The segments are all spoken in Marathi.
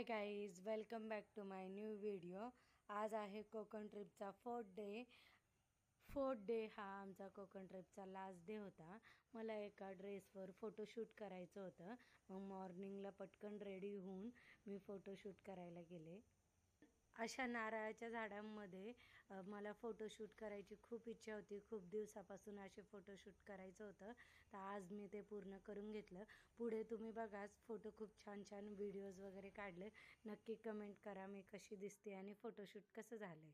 High guys, welcome back to my new video. आज आहे कोकण ट्रिपचा फोर्थ डे हा आमचा कोकण ट्रिपचा लास्ट डे होता। मला एका ड्रेसवर फोटोशूट करायचं होतं, मग मॉर्निंगला पटकन रेडी होऊन मी फोटोशूट करायला गेले। अशा नारळाच्या झाडांमध्ये मला फोटोशूट करायची खूप इच्छा होती। खूप दिवसापासून असे फोटोशूट करायचं होतं, तर आज मी ते पूर्ण करून घेतलं। पुढे तुम्ही बघाच, फोटो खूप छान छान व्हिडिओज वगैरे काढले। नक्की कमेंट करा मी कशी दिसते आणि फोटोशूट कसं झालंय।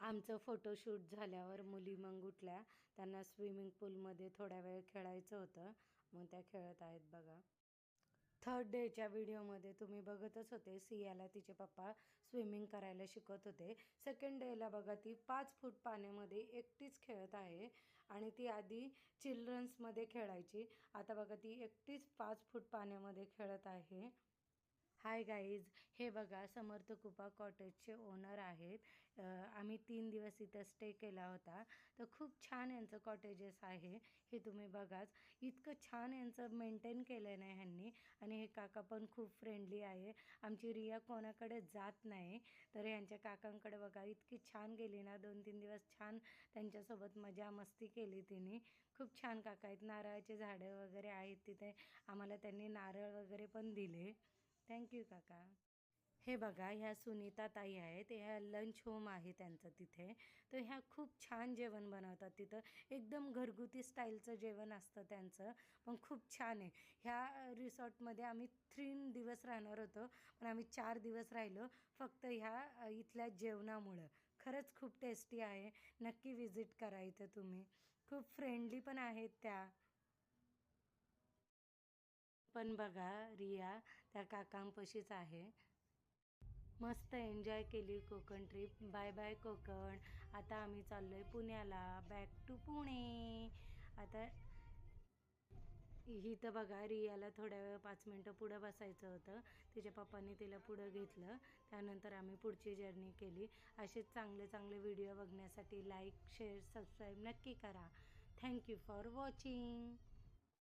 आमचं फोटोशूट झाल्यावर मुली मग उठल्या। त्यांना स्विमिंग पूलमध्ये थोड्या वेळ खेळायचं होतं, मग त्या खेळत आहेत बघा। थर्ड डेच्या व्हिडिओमध्ये तुम्ही बघतच होते, सियाला तिचे पप्पा स्विमिंग करायला शिकवत होते। सेकंड डेला बघा, ती 5 फूट पाण्यामध्ये एकटीच खेळत आहे आणि ती आधी चिल्ड्रन्समध्ये खेळायची, आता बघा ती एकटीच 5 फूट पाण्यामध्ये खेळत आहे। हाय गाईज, हे बघा समर्थ कृपा कॉटेजचे ओनर आहेत। आम्ही 3 दिवस इथं स्टे केला होता, तर खूप छान यांचं कॉटेजेस आहे। हे तुम्ही बघाच, इतकं छान यांचं मेंटेन केलं नाही ह्यांनी। आणि हे काका पण खूप फ्रेंडली आहे। आमची रिया कोणाकडे जात नाही, तर यांच्या काकांकडे बघा इतकी छान गेली ना, 2-3 दिवस छान त्यांच्यासोबत मजा मस्ती केली तिने। खूप छान काका आहेत। नारळाचे झाडं वगैरे आहेत तिथे, आम्हाला त्यांनी नारळ वगैरे पण दिले। थँक्यू काका। हे बघा, ह्या सुनीता ताई आहेत, ह्या लंच होम आहे त्यांचं तिथे। तर ह्या खूप छान जेवण बनवतात तिथं, एकदम घरगुती स्टाईलचं जेवण असतं त्यांचं, पण खूप छान आहे। ह्या रिसॉर्टमध्ये आम्ही 3 दिवस राहणार होतो, पण आम्ही 4 दिवस राहिलो, फक्त ह्या इथल्या जेवणामुळं। खरंच खूप टेस्टी आहे, नक्की विजिट करा इथं तुम्ही। खूप फ्रेंडली पण आहेत त्या। पण बघा, रिया त्या काकांपाशीच आहे। मस्त एन्जॉय केली Konkan trip. Bye bye Konkan. आता आम्ही चाललोय पुण्याला, बॅक टू पुणे। आता ही तर बघा, रियाला थोड्या वेळ 5 मिनटं पुढं बसायचं होतं, तिच्या पप्पांनी तिला पुढं घेतलं। त्यानंतर आम्ही पुढची जर्नी केली। असेच चांगले चांगले व्हिडिओ बघण्यासाठी लाईक शेअर सबस्क्राईब नक्की करा। Thank you for watching.